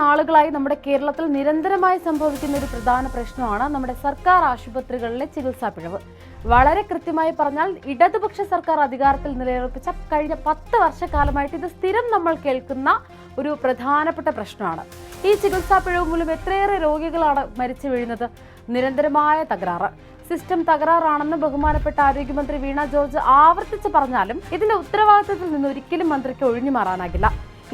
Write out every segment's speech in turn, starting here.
നാളുകളായി നമ്മുടെ കേരളത്തിൽ നിരന്തരമായി സംഭവിക്കുന്ന ഒരു പ്രധാന പ്രശ്നമാണ് നമ്മുടെ സർക്കാർ ആശുപത്രികളിലെ ചികിത്സാ പിഴവ്. വളരെ കൃത്യമായി പറഞ്ഞാൽ ഇടതുപക്ഷ സർക്കാർ അധികാരത്തിൽ നിലയുറപ്പിച്ച കഴിഞ്ഞ 10 വർഷക്കാലമായിട്ട് ഇത് സ്ഥിരം നമ്മൾ കേൾക്കുന്ന ഒരു പ്രധാനപ്പെട്ട പ്രശ്നമാണ്. ഈ ചികിത്സാ പിഴവ് മൂലം എത്രയേറെ രോഗികളാണ് മരിച്ചു വീഴുന്നത്. നിരന്തരമായ തകരാറ്, സിസ്റ്റം തകരാറാണെന്ന് ബഹുമാനപ്പെട്ട ആരോഗ്യമന്ത്രി വീണ ജോർജ് ആവർത്തിച്ച് പറഞ്ഞാലും ഇതിന്റെ ഉത്തരവാദിത്തത്തിൽ നിന്ന് ഒരിക്കലും മന്ത്രിക്ക് ഒഴിഞ്ഞു മാറാനാകില്ല.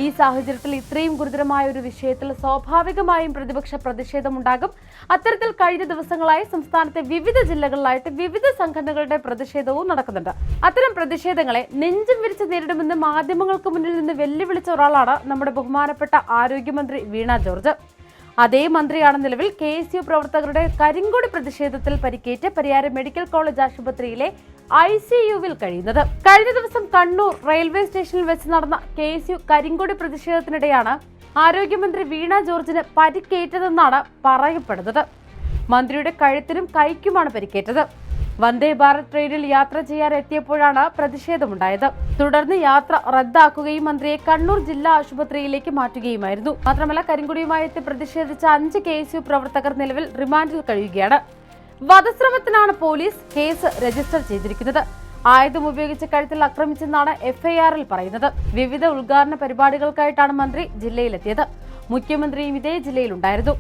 ഈ സാഹചര്യത്തിൽ ഇത്രയും ഗുരുതരമായ ഒരു വിഷയത്തിൽ സ്വാഭാവികമായും പ്രതിപക്ഷ പ്രതിഷേധമുണ്ടാകും. അത്തരത്തിൽ കഴിഞ്ഞ ദിവസങ്ങളായി സംസ്ഥാനത്തെ വിവിധ ജില്ലകളിലായിട്ട് വിവിധ സംഘടനകളുടെ പ്രതിഷേധവും നടക്കുന്നുണ്ട്. അത്തരം പ്രതിഷേധങ്ങളെ നെഞ്ചും വിരിച്ച് നേരിടുമെന്ന് മാധ്യമങ്ങൾക്ക് മുന്നിൽ നിന്ന് വെല്ലുവിളിച്ച ഒരാളാണ് നമ്മുടെ ബഹുമാനപ്പെട്ട ആരോഗ്യമന്ത്രി വീണ ജോർജ്. അതേ മന്ത്രിയാണ് നിലവിൽ KSU പ്രവർത്തകരുടെ കരിങ്കൊടി പ്രതിഷേധത്തിൽ പരിക്കേറ്റ് പരിയാരം മെഡിക്കൽ കോളേജ് ആശുപത്രിയിലെ ICUവിൽ കഴിയുന്നത്. കഴിഞ്ഞ ദിവസം കണ്ണൂർ റെയിൽവേ സ്റ്റേഷനിൽ വെച്ച് നടന്ന KSU കരിങ്കൊടി പ്രതിഷേധത്തിനിടെയാണ് ആരോഗ്യമന്ത്രി വീണ ജോർജിന് പരിക്കേറ്റതെന്നാണ് പറയപ്പെടുന്നത്. മന്ത്രിയുടെ കഴുത്തിനും കൈക്കുമാണ് പരിക്കേറ്റത്. വന്ദേ ഭാരത് ട്രെയിനിൽ യാത്ര ചെയ്യാൻ എത്തിയപ്പോഴാണ് പ്രതിഷേധമുണ്ടായത്. തുടർന്ന് യാത്ര റദ്ദാക്കുകയും മന്ത്രിയെ കണ്ണൂർ ജില്ലാ ആശുപത്രിയിലേക്ക് മാറ്റുകയുമായിരുന്നു. മാത്രമല്ല, കരിങ്കൊടിയുമായി എത്തി പ്രതിഷേധിച്ച 5 KSU പ്രവർത്തകർ നിലവിൽ റിമാൻഡിൽ കഴിയുകയാണ്. വധശ്രമത്തിനാണ് പോലീസ് കേസ് രജിസ്റ്റർ ചെയ്തിരിക്കുന്നത്. ആയുധം ഉപയോഗിച്ച് കഴുത്തിൽ ആക്രമിച്ചെന്നാണ് FIRൽ പറയുന്നത്. വിവിധ ഉദ്ഘാടന പരിപാടികൾക്കായിട്ടാണ് മന്ത്രി ജില്ലയിലെത്തിയത്. മുഖ്യമന്ത്രിയും ഇതേ ജില്ലയിലുണ്ടായിരുന്നു.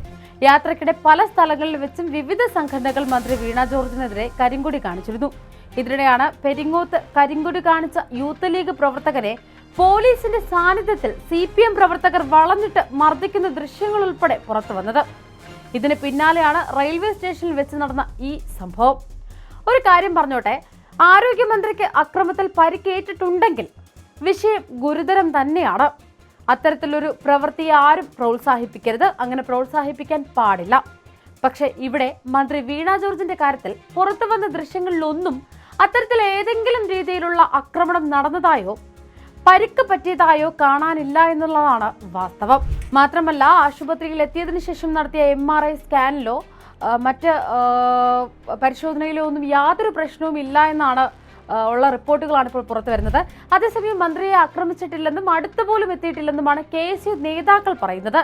യാത്രക്കിടെ പല സ്ഥലങ്ങളിൽ വെച്ചും വിവിധ സംഘടനകൾ മന്ത്രി വീണ ജോർജിനെതിരെ കരിങ്കൊടി കാണിച്ചിരുന്നു. ഇതിനിടെയാണ് പെരിങ്ങോത്ത് കരിങ്കൊടി കാണിച്ച യൂത്ത് ലീഗ് പ്രവർത്തകരെ പോലീസിന്റെ സാന്നിധ്യത്തിൽ CPM പ്രവർത്തകർ വളഞ്ഞിട്ട് മർദ്ദിക്കുന്ന ദൃശ്യങ്ങൾ ഉൾപ്പെടെ പുറത്തുവന്നത്. ഇതിന് പിന്നാലെയാണ് റെയിൽവേ സ്റ്റേഷനിൽ വെച്ച് നടന്ന ഈ സംഭവം. ഒരു കാര്യം പറഞ്ഞോട്ടെ, ആരോഗ്യമന്ത്രിക്ക് അക്രമത്തിൽ പരിക്കേറ്റിട്ടുണ്ടെങ്കിൽ വിഷയം ഗുരുതരം തന്നെയാണ്. അത്തരത്തിലൊരു പ്രവൃത്തിയെ ആരും പ്രോത്സാഹിപ്പിക്കരുത്, അങ്ങനെ പ്രോത്സാഹിപ്പിക്കാൻ പാടില്ല. പക്ഷെ ഇവിടെ മന്ത്രി വീണ ജോർജിന്റെ കാര്യത്തിൽ പുറത്തു വന്ന ദൃശ്യങ്ങളിലൊന്നും അത്തരത്തിൽ ഏതെങ്കിലും രീതിയിലുള്ള ആക്രമണം നടന്നതായോ പരിക്ക് പറ്റിയതായോ കാണാനില്ല എന്നുള്ളതാണ് വാസ്തവം. മാത്രമല്ല, ആശുപത്രിയിൽ എത്തിയതിനു ശേഷം നടത്തിയ MRI സ്കാനിലോ മറ്റ് പരിശോധനയിലോ ഒന്നും യാതൊരു പ്രശ്നവും ഇല്ല എന്നാണ് ഉള്ള റിപ്പോർട്ടുകളാണ് ഇപ്പോൾ പുറത്തു വരുന്നത്. അതേസമയം മന്ത്രിയെ ആക്രമിച്ചിട്ടില്ലെന്നും അടുത്തുപോലും എത്തിയിട്ടില്ലെന്നുമാണ് KSU നേതാക്കൾ പറയുന്നത്.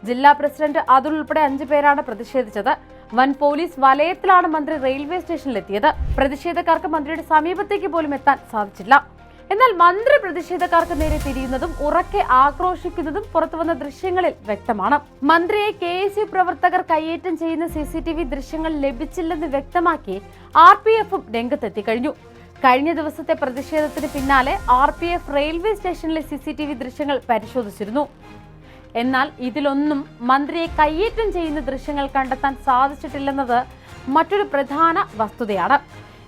ജില്ലാ പ്രസിഡന്റ് അതുൽ ഉൾപ്പെടെ 5 പേരാണ് പ്രതിഷേധിച്ചത്. വൻ പോലീസ് വലയത്തിലാണ് മന്ത്രി റെയിൽവേ സ്റ്റേഷനിലെത്തിയത്. പ്രതിഷേധക്കാർക്ക് മന്ത്രിയുടെ സമീപത്തേക്ക് പോലും എത്താൻ സാധിച്ചില്ല. എന്നാൽ മന്ത്രി പ്രതിഷേധക്കാർക്ക് നേരെ തിരിയുന്നതും ഉറക്കെ ആക്രോശിക്കുന്നതും പുറത്തുവന്ന ദൃശ്യങ്ങളിൽ വ്യക്തമാണ്. മന്ത്രിയെ KSU പ്രവർത്തകർ കയ്യേറ്റം ചെയ്യുന്ന CCTV ദൃശ്യങ്ങൾ ലഭിച്ചില്ലെന്ന് വ്യക്തമാക്കി RPFും രംഗത്തെത്തി കഴിഞ്ഞു. കഴിഞ്ഞ ദിവസത്തെ പ്രതിഷേധത്തിന് പിന്നാലെ RPF റെയിൽവേ സ്റ്റേഷനിലെ CCTV ദൃശ്യങ്ങൾ പരിശോധിച്ചിരുന്നു. എന്നാൽ ഇതിലൊന്നും മന്ത്രിയെ കയ്യേറ്റം ചെയ്യുന്ന ദൃശ്യങ്ങൾ കണ്ടെത്താൻ സാധിച്ചിട്ടില്ലെന്നത് മറ്റൊരു പ്രധാന വസ്തുതയാണ്.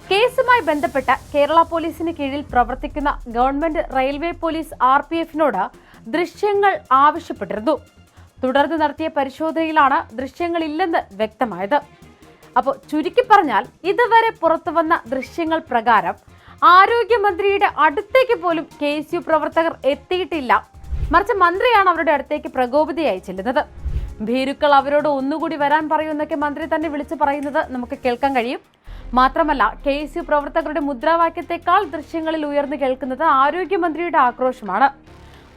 കേസുമായി ബന്ധപ്പെട്ട കേരള പോലീസിന് കീഴിൽ പ്രവർത്തിക്കുന്ന ഗവൺമെന്റ് റെയിൽവേ പോലീസ് RPFനോട് ദൃശ്യങ്ങൾ ആവശ്യപ്പെട്ടിരുന്നു. തുടർന്ന് നടത്തിയ പരിശോധനയിലാണ് ദൃശ്യങ്ങളില്ലെന്ന് വ്യക്തമായത്. അപ്പോൾ ചുരുക്കി പറഞ്ഞാൽ, ഇതുവരെ പുറത്തു വന്ന ദൃശ്യങ്ങൾ പ്രകാരം ആരോഗ്യമന്ത്രിയുടെ അടുത്തേക്ക് പോലും KSU പ്രവർത്തകർ എത്തിയിട്ടില്ല. മറിച്ച് മന്ത്രിയാണ് അവരുടെ അടുത്തേക്ക് പ്രകോപിതയായി ചെല്ലുന്നത്. ഭീരുക്കൾ അവരോട് ഒന്നുകൂടി വരാൻ പറയുമെന്നൊക്കെ മന്ത്രി തന്നെ വിളിച്ചു പറയുന്നത് നമുക്ക് കേൾക്കാൻ കഴിയും. മാത്രമല്ല, KSU പ്രവർത്തകരുടെ മുദ്രാവാക്യത്തെക്കാൾ ദൃശ്യങ്ങളിൽ ഉയർന്നു കേൾക്കുന്നത് ആരോഗ്യമന്ത്രിയുടെ ആക്രോശമാണ്.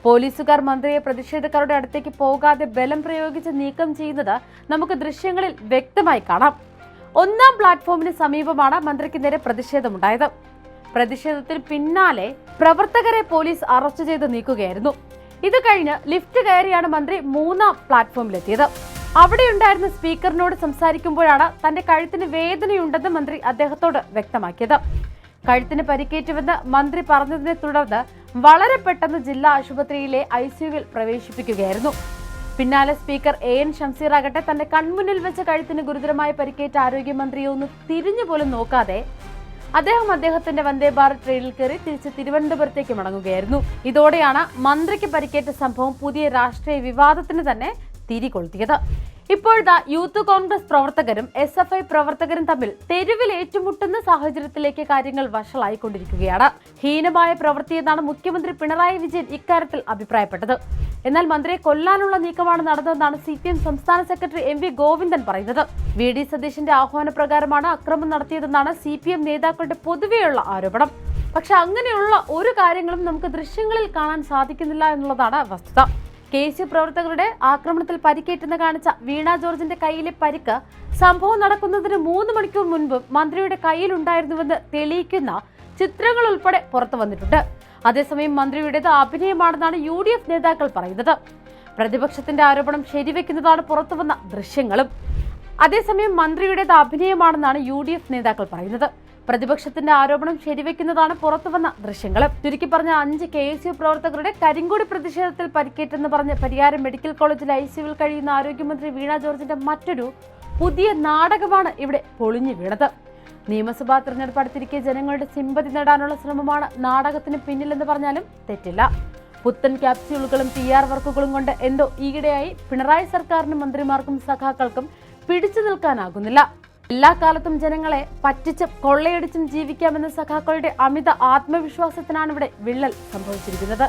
പോലീസുകാർ മന്ത്രിയെ പ്രതിഷേധക്കാരുടെ അടുത്തേക്ക് പോകാതെ ബലം പ്രയോഗിച്ച് നീക്കം ചെയ്യുന്നത് നമുക്ക് ദൃശ്യങ്ങളിൽ വ്യക്തമായി കാണാം. 1ാം പ്ലാറ്റ്ഫോമിന് സമീപമാണ് മന്ത്രിക്ക് നേരെ പ്രതിഷേധമുണ്ടായത്. പ്രതിഷേധത്തിന് പിന്നാലെ പ്രവർത്തകരെ പോലീസ് അറസ്റ്റ് ചെയ്ത് നീക്കുകയായിരുന്നു. ഇത് കഴിഞ്ഞ് ലിഫ്റ്റ് കയറിയാണ് മന്ത്രി 3ാം പ്ലാറ്റ്ഫോമിലെത്തിയത്. അവിടെയുണ്ടായിരുന്ന സ്പീക്കറിനോട് സംസാരിക്കുമ്പോഴാണ് തന്റെ കഴുത്തിന് വേദനയുണ്ടെന്ന് മന്ത്രി അദ്ദേഹത്തോട് വ്യക്തമാക്കിയത്. കഴുത്തിന് പരിക്കേറ്റുവെന്ന് മന്ത്രി പറഞ്ഞതിനെ തുടർന്ന് വളരെ പെട്ടെന്ന് ജില്ലാ ആശുപത്രിയിലെ ICUവിൽ പ്രവേശിപ്പിക്കുകയായിരുന്നു. പിന്നാലെ സ്പീക്കർ AN ഷംസീർ ആകട്ടെ തന്റെ കൺമുന്നിൽ വെച്ച കഴുത്തിന് ഗുരുതരമായി പരിക്കേറ്റ ആരോഗ്യമന്ത്രിയെ ഒന്ന് തിരിഞ്ഞു പോലും നോക്കാതെ അദ്ദേഹത്തിന്റെ വന്ദേ ഭാരത് ട്രെയിനിൽ കയറി തിരിച്ച് തിരുവനന്തപുരത്തേക്ക് മടങ്ങുകയായിരുന്നു. ഇതോടെയാണ് മന്ത്രിക്ക് പരിക്കേറ്റ സംഭവം പുതിയ രാഷ്ട്രീയ വിവാദത്തിന് തന്നെ തിരികൊളുത്തിയത്. ഇപ്പോഴത്തെ യൂത്ത് കോൺഗ്രസ് പ്രവർത്തകരും SFI പ്രവർത്തകരും തമ്മിൽ തെരുവിൽ ഏറ്റുമുട്ടുന്ന സാഹചര്യത്തിലേക്ക് കാര്യങ്ങൾ വഷളായിക്കൊണ്ടിരിക്കുകയാണ്. ഹീനമായ പ്രവൃത്തിയെന്നാണ് മുഖ്യമന്ത്രി പിണറായി വിജയൻ ഇക്കാര്യത്തിൽ അഭിപ്രായപ്പെട്ടത്. എന്നാൽ മന്ത്രിയെ കൊല്ലാനുള്ള നീക്കമാണ് നടന്നതെന്നാണ് CPM സംസ്ഥാന സെക്രട്ടറി MV ഗോവിന്ദൻ പറയുന്നത്. VD സതീശന്റെ ആഹ്വാനപ്രകാരമാണ് അക്രമം നടത്തിയതെന്നാണ് CPM നേതാക്കളുടെ പൊതുവെയുള്ള ആരോപണം. പക്ഷെ അങ്ങനെയുള്ള ഒരു കാര്യങ്ങളും നമുക്ക് ദൃശ്യങ്ങളിൽ കാണാൻ സാധിക്കുന്നില്ല എന്നുള്ളതാണ് വസ്തുത. KSU പ്രവർത്തകരുടെ ആക്രമണത്തിൽ പരിക്കേറ്റെന്ന് കാണിച്ച വീണ ജോർജിന്റെ കൈയിലെ പരിക്ക് സംഭവം നടക്കുന്നതിന് 3 മണിക്കൂർ മുൻപ് മന്ത്രിയുടെ കയ്യിലുണ്ടായിരുന്നുവെന്ന് തെളിയിക്കുന്ന ചിത്രങ്ങൾ ഉൾപ്പെടെ പുറത്തു വന്നിട്ടുണ്ട്. അതേസമയം മന്ത്രിയുടേത് അഭിനയമാണെന്നാണ് UDF നേതാക്കൾ പറയുന്നത്. പ്രതിപക്ഷത്തിന്റെ ആരോപണം ശരിവെക്കുന്നതാണ് പുറത്തുവന്ന ദൃശ്യങ്ങളും. അതേസമയം മന്ത്രിയുടേത് അഭിനയമാണെന്നാണ് UDF നേതാക്കൾ പറയുന്നത്. പ്രതിപക്ഷത്തിന്റെ ആരോപണം ശരിവെക്കുന്നതാണ് പുറത്തുവന്ന ദൃശ്യങ്ങളും. ചുരുക്കി പറഞ്ഞ 5 KSU പ്രവർത്തകരുടെ കരിങ്കൊടി പ്രതിഷേധത്തിൽ പരിക്കേറ്റെന്ന് പറഞ്ഞ് പരിയാരം മെഡിക്കൽ കോളേജിൽ ICUവിൽ കഴിയുന്ന ആരോഗ്യമന്ത്രി വീണ ജോർജിന്റെ മറ്റൊരു പുതിയ നാടകമാണ് ഇവിടെ പൊളിഞ്ഞു വീണത്. നിയമസഭാ തെരഞ്ഞെടുപ്പ് അടുത്തിരിക്കെ ജനങ്ങളുടെ സിമ്പതി നേടാനുള്ള ശ്രമമാണ് നാടകത്തിന് പിന്നിലെന്ന് പറഞ്ഞാലും തെറ്റില്ല. പുത്തൻ ക്യാപ്സ്യൂളുകളും PR വർക്കുകളും കൊണ്ട് എന്തോ ഈയിടെയായി പിണറായി സർക്കാരിനും മന്ത്രിമാർക്കും സഖാക്കൾക്കും പിടിച്ചു നിൽക്കാനാകുന്നില്ല. എല്ലാ കാലത്തും ജനങ്ങളെ പറ്റിച്ചും കൊള്ളയടിച്ചും ജീവിക്കാമെന്ന സഖാക്കളുടെ അമിത ആത്മവിശ്വാസത്തിനാണ് ഇവിടെ വിള്ളൽ സംഭവിച്ചിരിക്കുന്നത്.